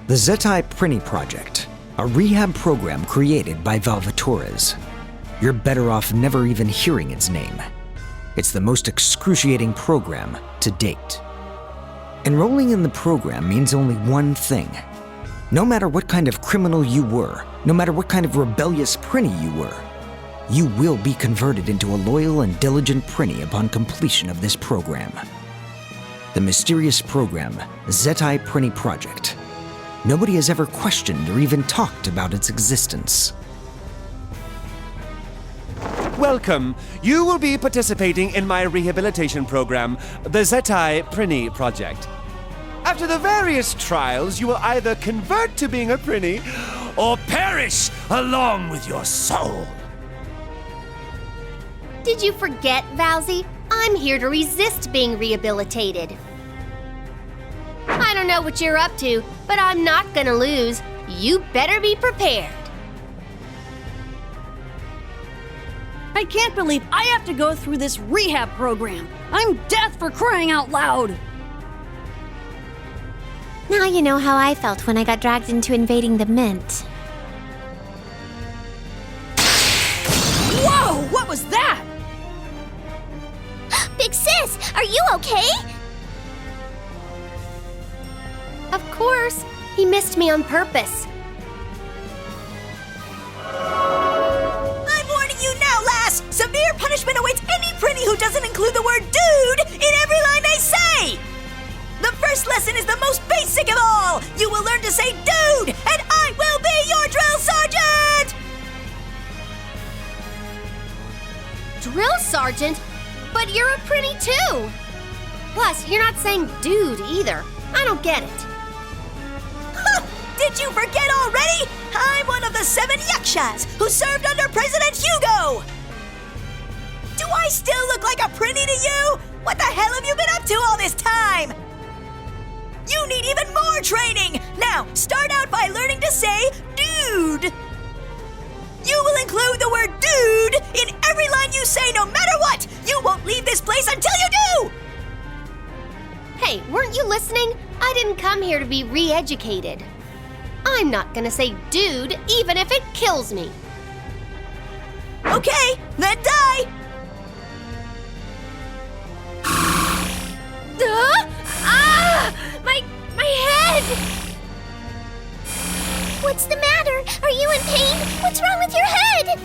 The PS4PRO project, a rehab program created by Valvatores. You're better off never even hearing its name. It's the most excruciating program to date. Enrolling in the program means only one thing. No matter what kind of criminal you were, no matter what kind of rebellious Prinny you were, you will be converted into a loyal and diligent Prinny upon completion of this program. The mysterious program, PS4PRO project. Nobody has ever questioned or even talked about its existence. Welcome. You will be participating in my rehabilitation program, the PS4PRO project. After the various trials, you will either convert to being a Prinny or perish along with your soul. Did you forget, Valzy? I'm here to resist being rehabilitated. I don't know what you're up to, but I'm not gonna lose. You better be prepared. I can't believe I have to go through this rehab program. I'm death for crying out loud. Now you know how I felt when I got dragged into invading the Mint. Whoa! What was that? Big Sis, are you okay? Of course. He missed me on purpose. I'm warning you now, lass! Severe punishment awaits any Prinny who doesn't include the word dude in every line they say! The first lesson is the most basic of all! You will learn to say dude, and I will be your drill sergeant! Drill sergeant? But you're a Prinny too! Plus, you're not saying dude either. I don't get it. Did you forget already? I'm one of the 7 Yakshas who served under President Hugo! Do I still look like a Prinny to you? What the hell have you been up to all this time? You need even more training! Now, start out by learning to say dude! You will include the word dude in every line you say no matter what! You won't leave this place until you do! Hey, weren't you listening? I didn't come here to be re-educated. I'm not gonna say dude even if it kills me. Okay, then die! My head! What's the matter? Are you in pain? What's wrong with your head?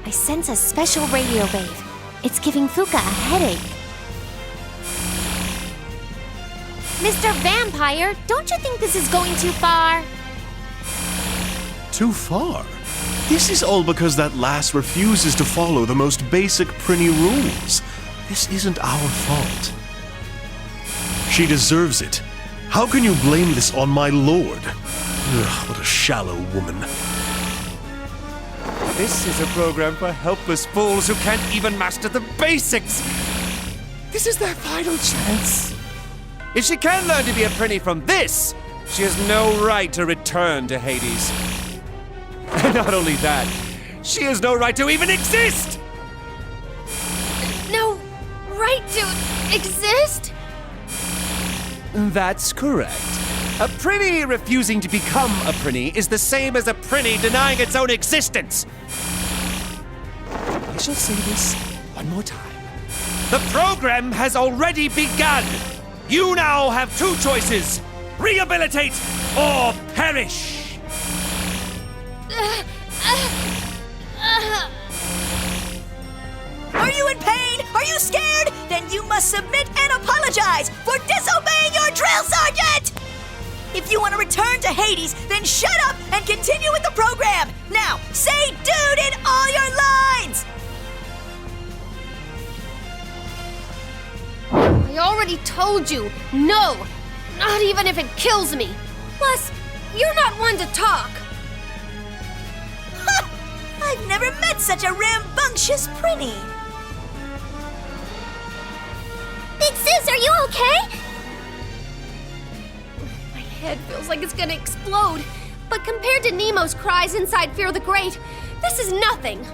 I sense a special radio wave. It's giving Fuka a headache. Mr. Vampire, don't you think this is going too far? Too far? This is all because that lass refuses to follow the most basic Prinny rules. This isn't our fault. She deserves it. How can you blame this on my lord? Ugh, what a shallow woman. This is a program for helpless fools who can't even master the basics. This is their final chance. If she can learn to be a Prinny from this, she has no right to return to Hades. And not only that, she has no right to even exist! No right to exist? That's correct. A Prinny refusing to become a Prinny is the same as a Prinny denying its own existence. I shall say this one more time. The program has already begun. You now have 2 choices. Rehabilitate or perish. Are you in pain? Are you scared? Then you must submit and apologize for disobeying your drill sergeant! If you want to return to Hades, then shut up and continue with the program! Now, say dude in all your lines! I already told you, no! Not even if it kills me. Plus, you're not one to talk. I've never met such a rambunctious Prinny. Big Sis, are you okay? My head feels like it's gonna explode. But compared to Nemo's cries inside Fear the Great, this is nothing.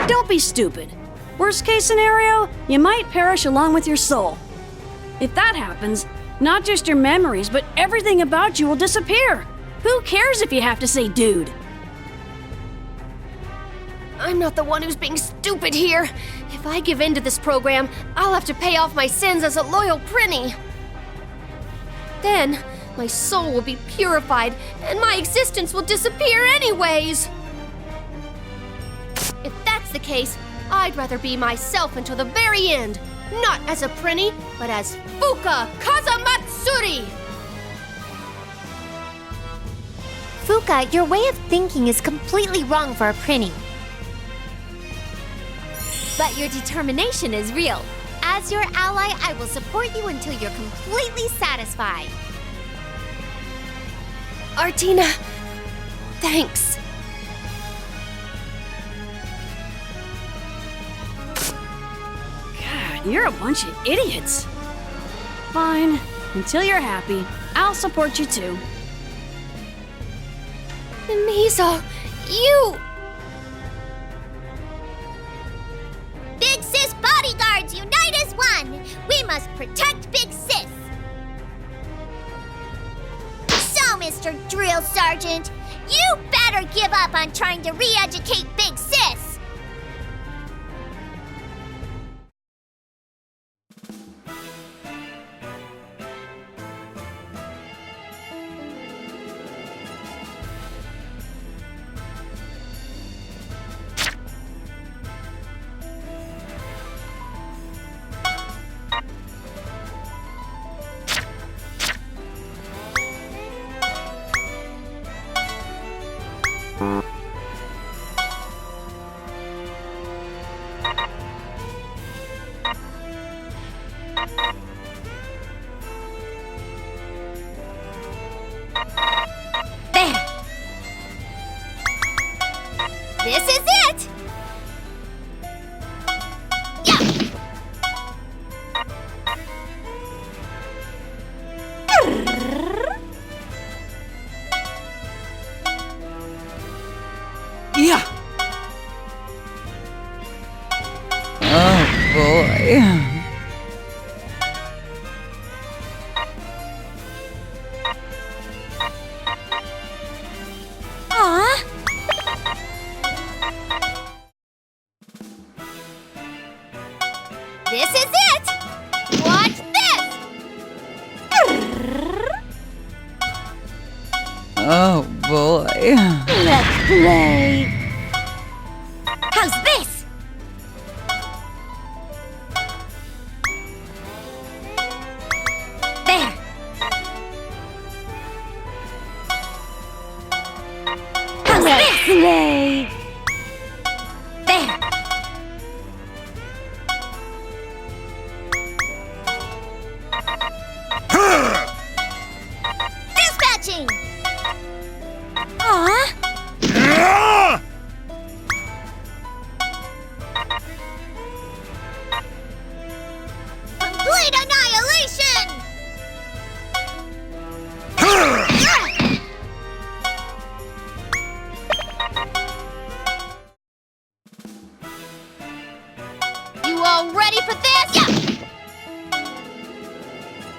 Don't be stupid. Worst case scenario, you might perish along with your soul. If that happens, Not just your memories, but everything about you will disappear. Who cares if you have to say dude? I'm not the one who's being stupid here. If I give in to this program, I'll have to pay off my sins as a loyal Prinny. Then, my soul will be purified, and my existence will disappear anyways. If that's the case, I'd rather be myself until the very end. Not as a Prinny, but as Fuka Kazamatsuri! Fuka, your way of thinking is completely wrong for a Prinny. But your determination is real. As your ally, I will support you until you're completely satisfied. Artina, thanks. God, you're a bunch of idiots. Fine. Until you're happy, I'll support you too. Miso, you... Big Sis bodyguards, unite as one! We must protect Big Sis! So, Mr. Drill Sergeant, you better give up on trying to re-educate Big Sis! This is it! Yeah! Yeah. Oh boy. Aw! This is it! Watch this! Oh boy. Let's play! How's this? There! How's this? Play! There! Dispatching! Aw! Complete annihilation! You all ready for this? Yeah!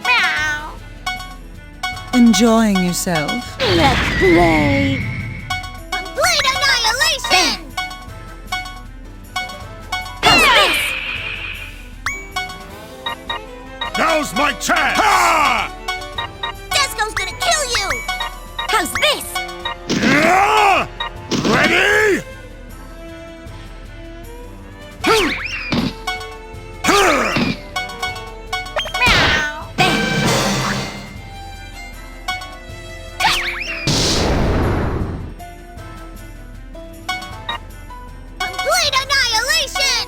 Meow! Enjoying yourself? Let's play! Complete annihilation! How's this? Now's my chance! Ha! Desco's gonna kill you! How's this? Ready? Meow! There! Complete annihilation!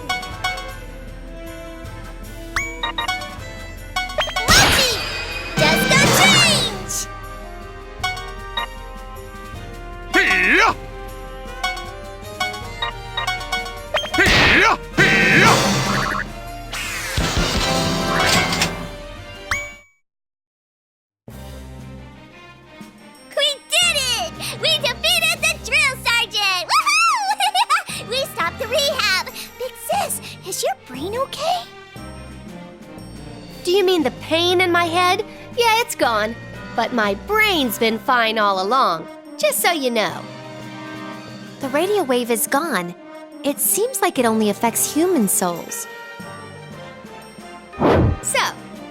Mochi! Desco change! Here! Here! Here! We did it! We defeated the drill sergeant! Woohoo! We stopped the rehab! Big Sis, is your brain okay? Do you mean the pain in my head? Yeah, it's gone, but my brain's been fine all along, just so you know. The radio wave is gone. It seems like it only affects human souls. So,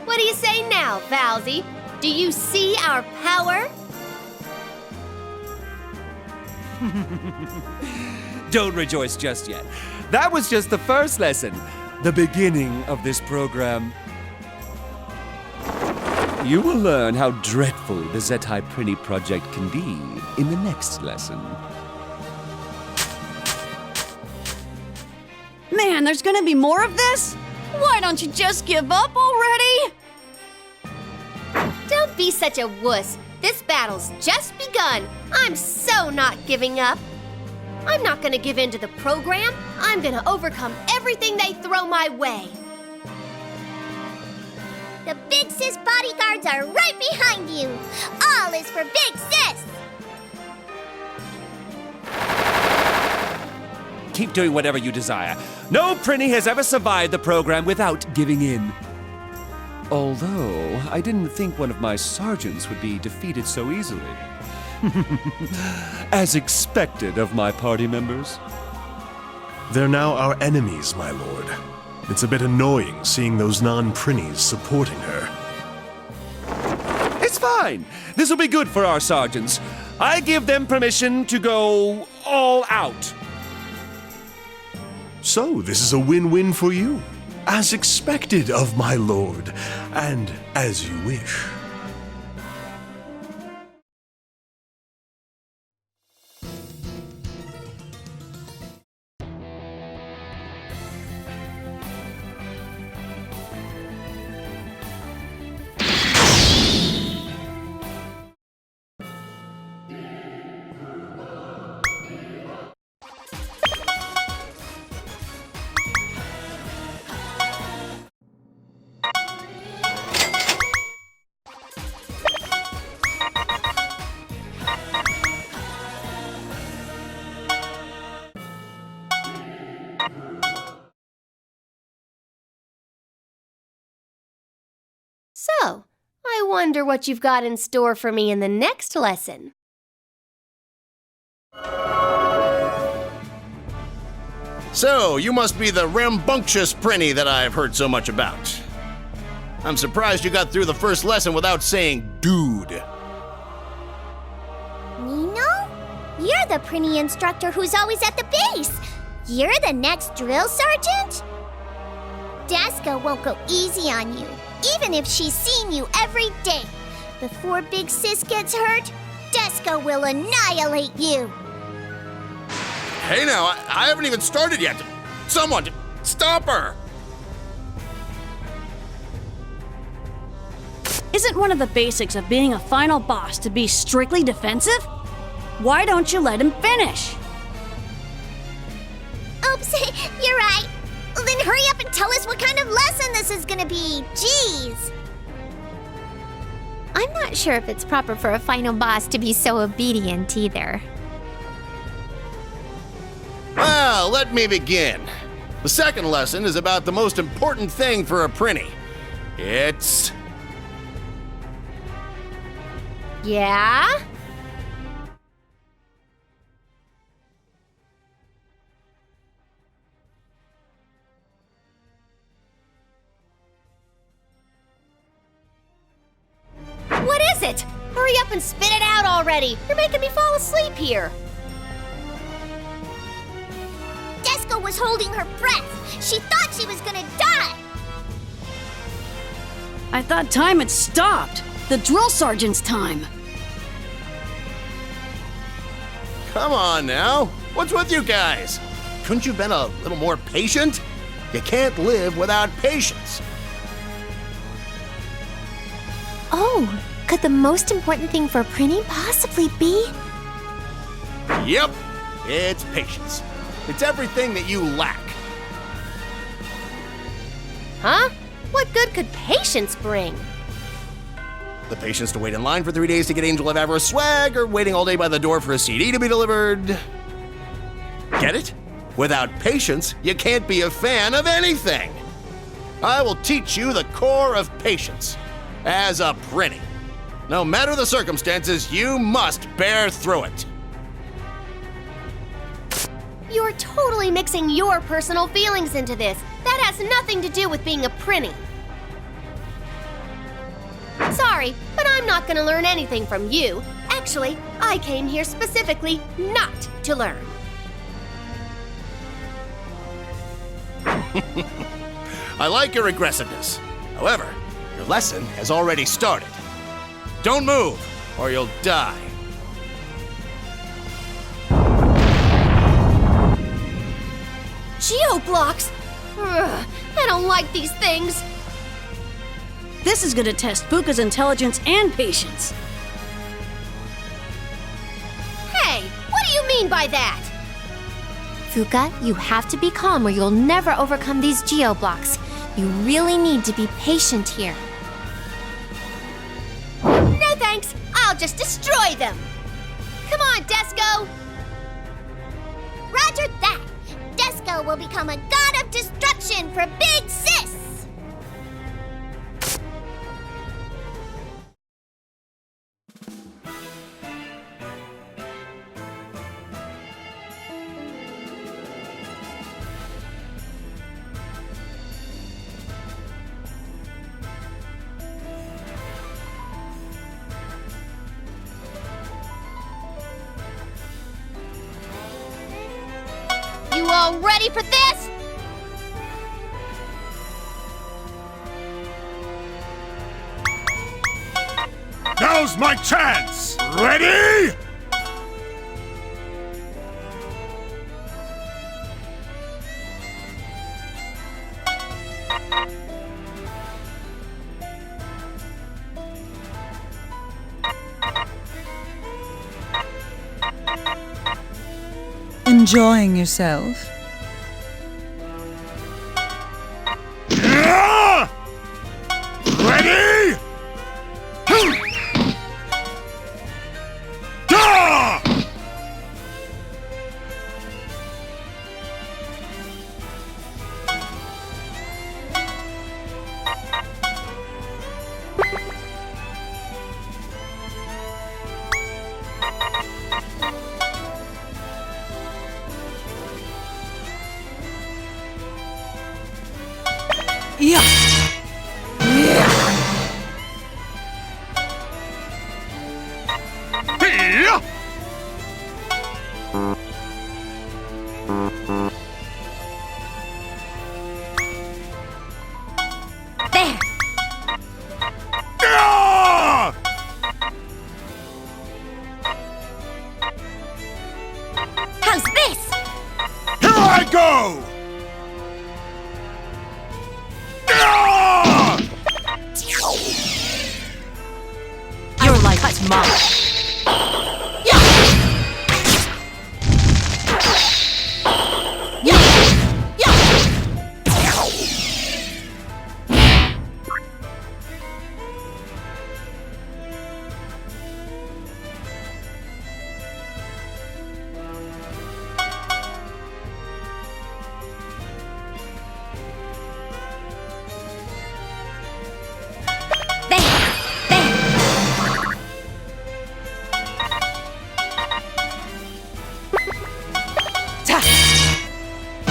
what do you say now, Valsy? Do you see our power? Don't rejoice just yet. That was just the first lesson, the beginning of this program. You will learn how dreadful the Zetai Prinny project can be in the next lesson. Man, there's gonna be more of this? Why don't you just give up already? Don't be such a wuss. This battle's just begun. I'm so not giving up. I'm not gonna give in to the program. I'm gonna overcome everything they throw my way. The Big Sis bodyguards are right behind you. All is for Big Sis. Keep doing whatever you desire. No Prinny has ever survived the program without giving in. Although, I didn't think one of my sergeants would be defeated so easily. As expected of my party members. They're now our enemies, my lord. It's a bit annoying seeing those non-Prinnies supporting her. It's fine. This will be good for our sergeants. I give them permission to go all out. So, this is a win-win for you. As expected of my lord, and as you wish. So, I wonder what you've got in store for me in the next lesson. So, you must be the rambunctious Prinny that I've heard so much about. I'm surprised you got through the first lesson without saying dude. Nino? You're the Prinny instructor who's always at the base. You're the next drill sergeant? Desco won't go easy on you, even if she's seen you every day. Before Big Sis gets hurt, Desco will annihilate you. Hey now, I haven't even started yet. Someone, stop her! Isn't one of the basics of being a final boss to be strictly defensive? Why don't you let him finish? Oops, you're right. Then hurry up and tell us what kind of lesson this is gonna be. Jeez. I'm not sure if it's proper for a final boss to be so obedient either. Well, let me begin. The second lesson is about the most important thing for a Prinny. It's... Yeah? What is it? Hurry up and spit it out already! You're making me fall asleep here! Desco was holding her breath. She thought she was gonna die. I thought time had stopped. The drill sergeant's time. Come on now. What's with you guys? Couldn't you have been a little more patient? You can't live without patience. Oh, could the most important thing for Prinny possibly be? Yep, it's patience. It's everything that you lack. Huh? What good could patience bring? The patience to wait in line for 3 days to get Angel of Avarice swag, or waiting all day by the door for a CD to be delivered. Get it? Without patience, you can't be a fan of anything. I will teach you the core of patience. as a Prinny. No matter the circumstances, you must bear through it. You're totally mixing your personal feelings into this. That has nothing to do with being a Prinny. Sorry, but I'm not gonna learn anything from you. Actually, I came here specifically not to learn. I like your aggressiveness. However, your lesson has already started. Don't move, or you'll die. Geoblocks! Ugh, I don't like these things. This is gonna test Fuka's intelligence and patience. Hey, what do you mean by that? Fuka, you have to be calm or you'll never overcome these geoblocks. You really need to be patient here. No thanks, I'll just destroy them. Come on, Desco! Roger that! Desco will become a god of destruction for Big Sis! You all ready for this? Now's my chance! Ready? Enjoying yourself? Ready? Da! Yeah. Yeah. Here! There! Ah! How's this? Here I go! Ah! Your life is mine.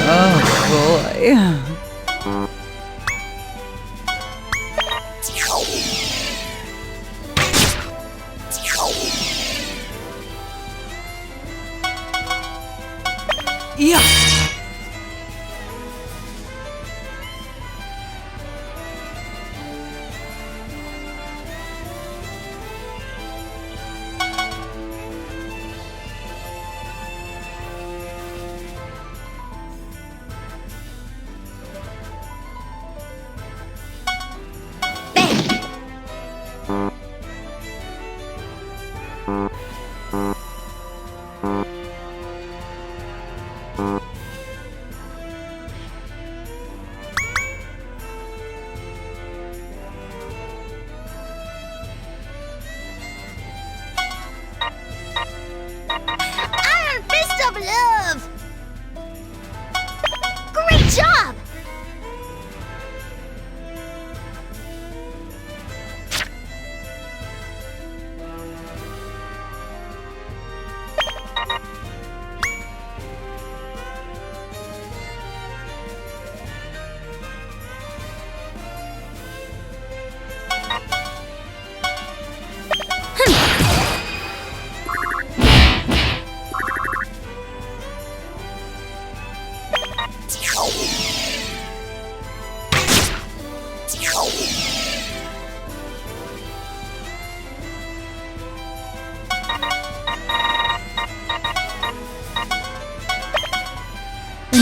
Oh boy. Yeah.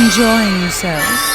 Enjoying yourself?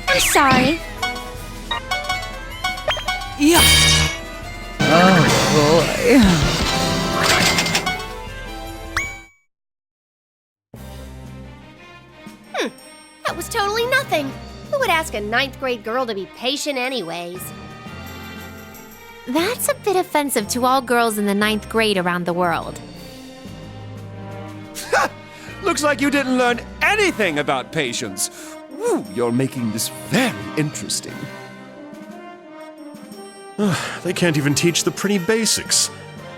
I'm sorry. Yeah. Oh boy. That was totally nothing. Who would ask a 9th grade girl to be patient anyways? That's a bit offensive to all girls in the 9th grade around the world. Looks like you didn't learn anything about patience. Ooh, you're making this very interesting. They can't even teach the pretty basics.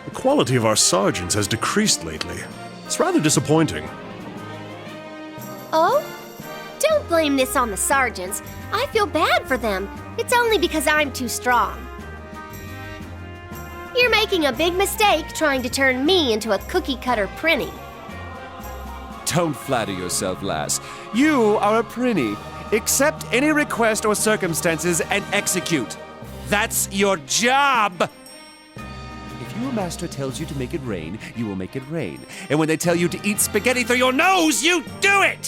The quality of our sergeants has decreased lately. It's rather disappointing. Oh? Don't blame this on the sergeants. I feel bad for them. It's only because I'm too strong. You're making a big mistake trying to turn me into a cookie-cutter prinny. Don't flatter yourself, lass. You are a prinny. Accept any request or circumstances and execute. That's your job! If your master tells you to make it rain, you will make it rain. And when they tell you to eat spaghetti through your nose, you do it!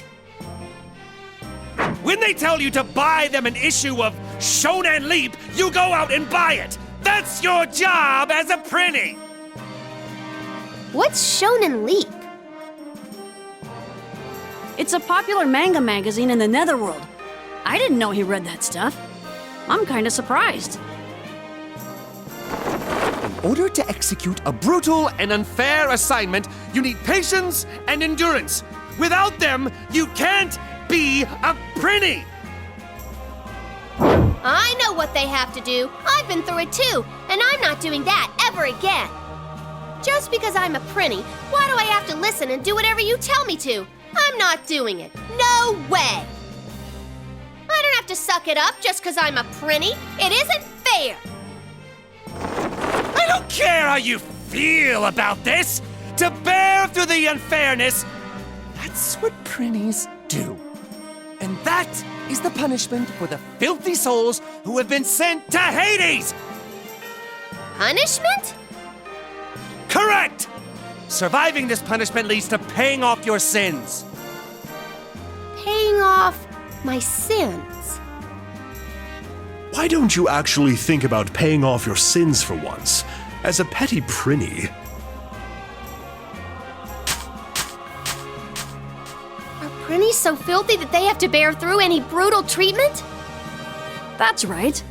When they tell you to buy them an issue of Shonen Leap, you go out and buy it! That's your job as a prinny! What's Shonen Leap? It's a popular manga magazine in the Netherworld. I didn't know he read that stuff. I'm kinda surprised. In order to execute a brutal and unfair assignment, you need patience and endurance. Without them, you can't be a prinny! I know what they have to do. I've been through it too, and I'm not doing that ever again. Just because I'm a prinny, why do I have to listen and do whatever you tell me to? I'm not doing it. No way! I don't have to suck it up just because I'm a prinny. It isn't fair. I don't care how you feel about this! To bear through the unfairness, that's what prinnies do. And that is the punishment for the filthy souls who have been sent to Hades! Punishment? Correct! Surviving this punishment leads to paying off your sins. Paying off my sins. Why don't you actually think about paying off your sins for once? As a petty prinny. Are prinnies so filthy that they have to bear through any brutal treatment? That's right.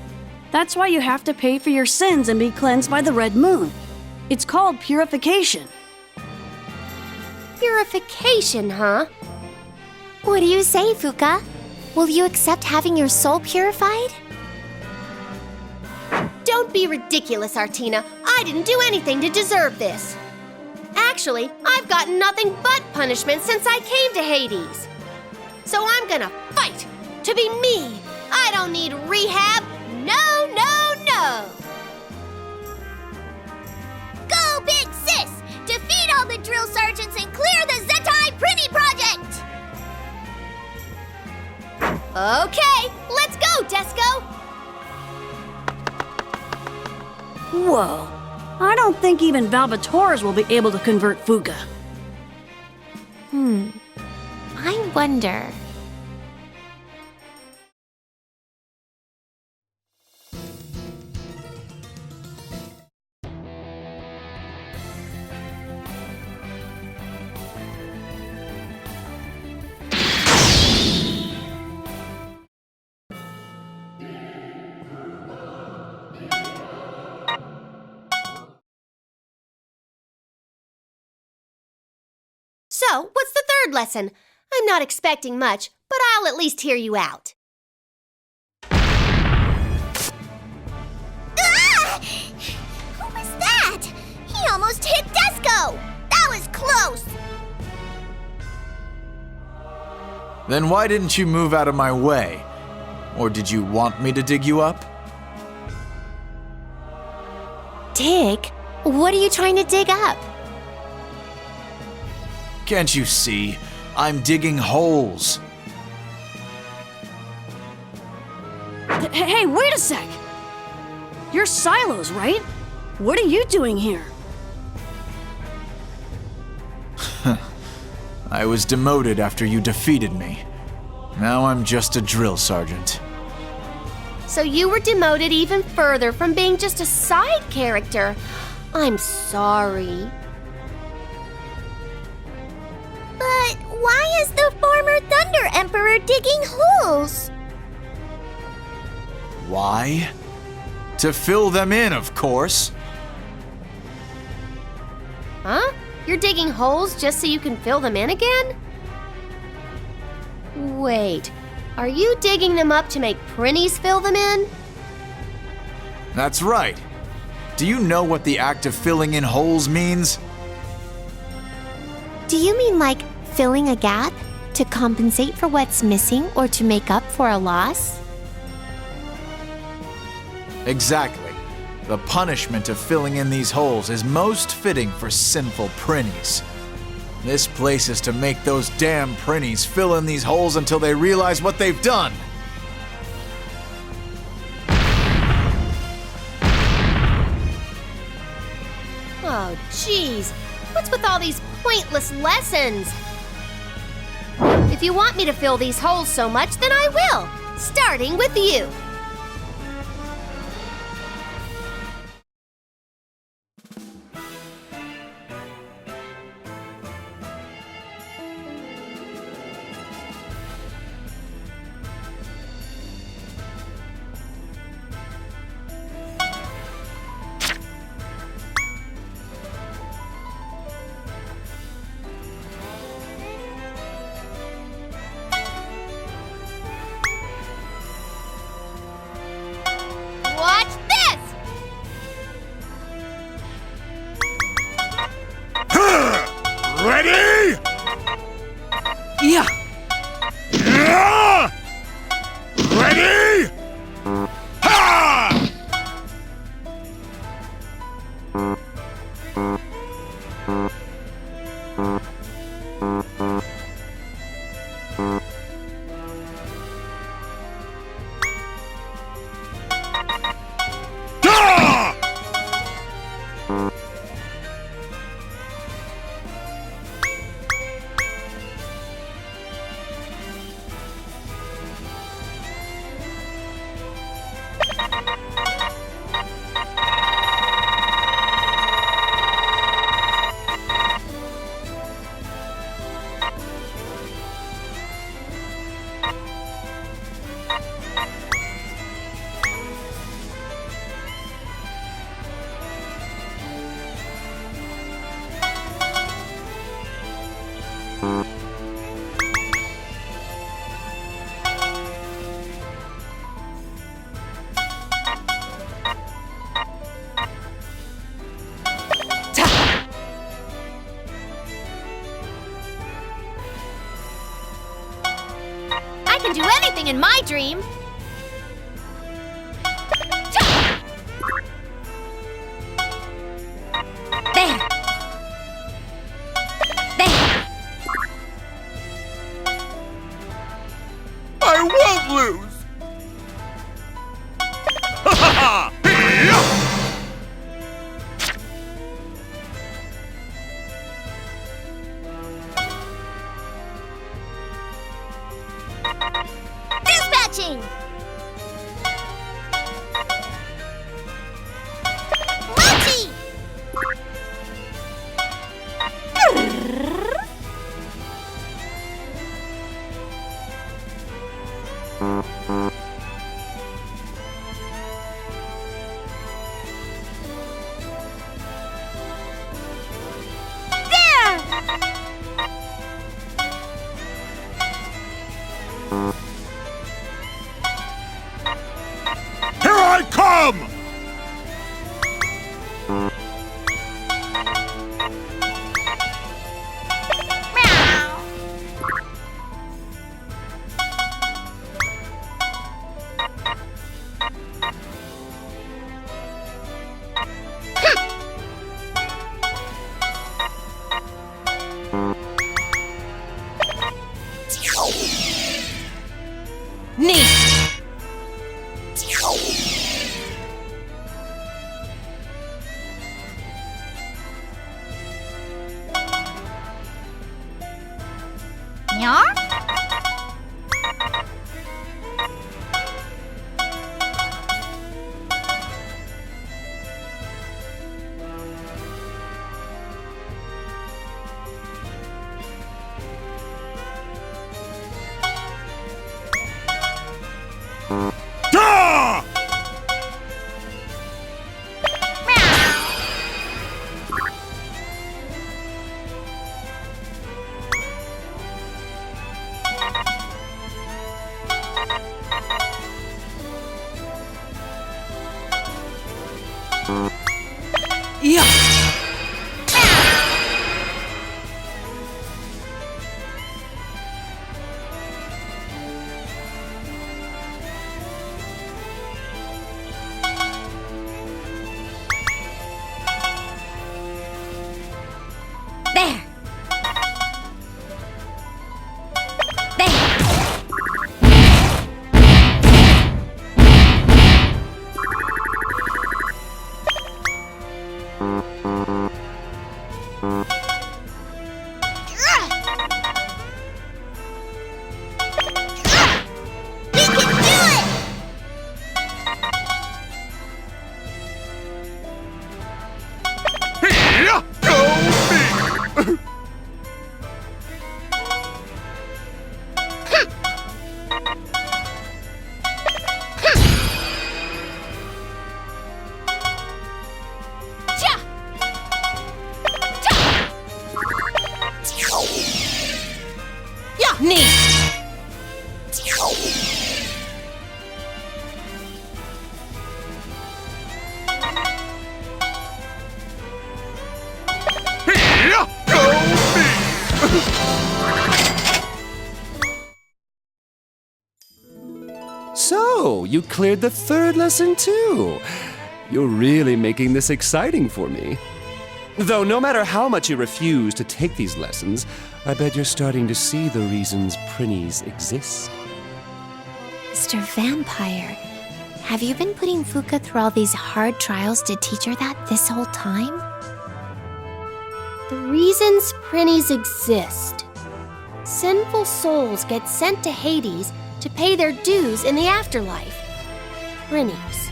That's why you have to pay for your sins and be cleansed by the red moon. It's called purification. Purification, huh? What do you say, Fuka? Will you accept having your soul purified? Don't be ridiculous, Artina. I didn't do anything to deserve this. Actually, I've gotten nothing but punishment since I came to Hades. So I'm gonna fight to be me. I don't need rehab. No, no, no. Go, Big Sis! Defeat all the drill sergeants and clear the Zentai Prinny Project! Okay, let's go, Desco. Whoa. I don't think even Valvatores will be able to convert Fuka. I wonder. So, what's the third lesson? I'm not expecting much, but I'll at least hear you out. Ah! Who was that? He almost hit Desco! That was close! Then why didn't you move out of my way? Or did you want me to dig you up? Dig? What are you trying to dig up? Can't you see? I'm digging holes. Hey, wait a sec! You're Silos, right? What are you doing here? I was demoted after you defeated me. Now I'm just a drill sergeant. So you were demoted even further from being just a side character. I'm sorry. But why is the former Thunder Emperor digging holes? Why? To fill them in, of course. Huh? You're digging holes just so you can fill them in again? Wait, are you digging them up to make Prinnies fill them in? That's right. Do you know what the act of filling in holes means? Do you mean like filling a gap? To compensate for what's missing or to make up for a loss? Exactly. The punishment of filling in these holes is most fitting for sinful Prinnies. This place is to make those damn Prinnies fill in these holes until they realize what they've done. Oh, jeez. What's with all these pointless lessons? If you want me to fill these holes so much, then I will. Starting with you. Watch this! Ready? Yeah. Ready? Ha! I can do anything in my dream. There. There. I won't lose! Ha ha ha! Launching! Launching! Here I come! So, you cleared the third lesson too. You're really making this exciting for me. Though no matter how much you refuse to take these lessons, I bet you're starting to see the reasons Prinnies exist. Mr. Vampire, have you been putting Fuka through all these hard trials to teach her that this whole time? The reasons Prinnies exist. Sinful souls get sent to Hades to pay their dues in the afterlife. Prinnies.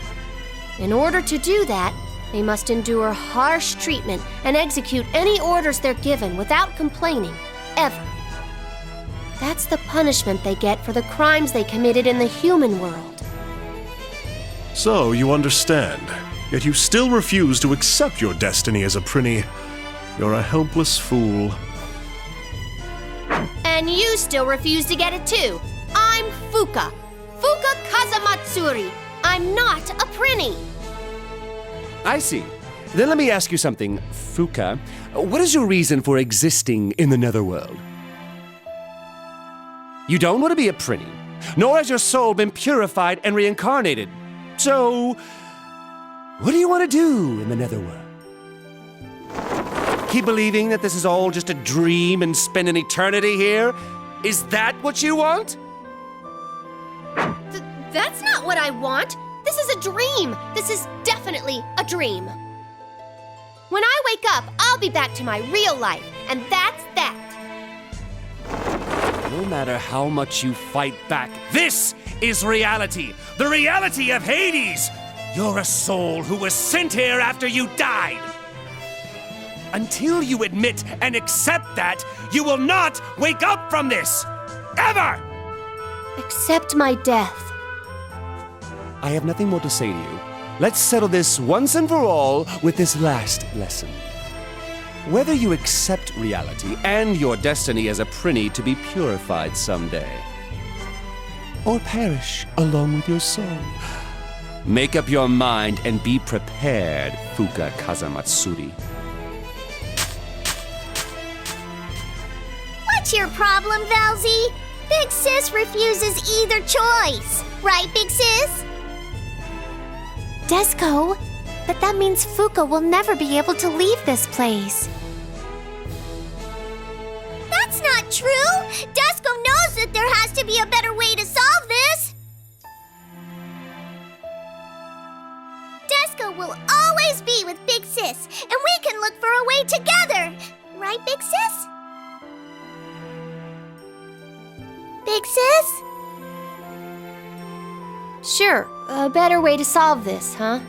In order to do that, they must endure harsh treatment and execute any orders they're given without complaining, ever. That's the punishment they get for the crimes they committed in the human world. So, you understand, yet you still refuse to accept your destiny as a Prinny. You're a helpless fool. And you still refuse to get it too. I'm Fuka. Fuka Kazamatsuri. I'm not a Prinny. I see. Then let me ask you something, Fuka. What is your reason for existing in the Netherworld? You don't want to be a Prinny, nor has your soul been purified and reincarnated. So, what do you want to do in the Netherworld? Keep believing that this is all just a dream and spend an eternity here? Is that what you want? That's not what I want. This is a dream. This is definitely a dream. When I wake up, I'll be back to my real life, and that's that. No matter how much you fight back, this is reality. The reality of Hades. You're a soul who was sent here after you died. Until you admit and accept that, you will not wake up from this. Ever! Accept my death. I have nothing more to say to you. Let's settle this once and for all with this last lesson. Whether you accept reality and your destiny as a Prinny to be purified someday, or perish along with your soul, make up your mind and be prepared, Fuka Kazamatsuri. What's your problem, Valzy? Big Sis refuses either choice. Right, Big Sis? Desco, but that means Fuka will never be able to leave this place. That's not true! Desco knows that there has to be a better way to solve this! Desco will always be with Big Sis, and we can look for a way together! Right, Big Sis? Big Sis? Sure, a better way to solve this, huh?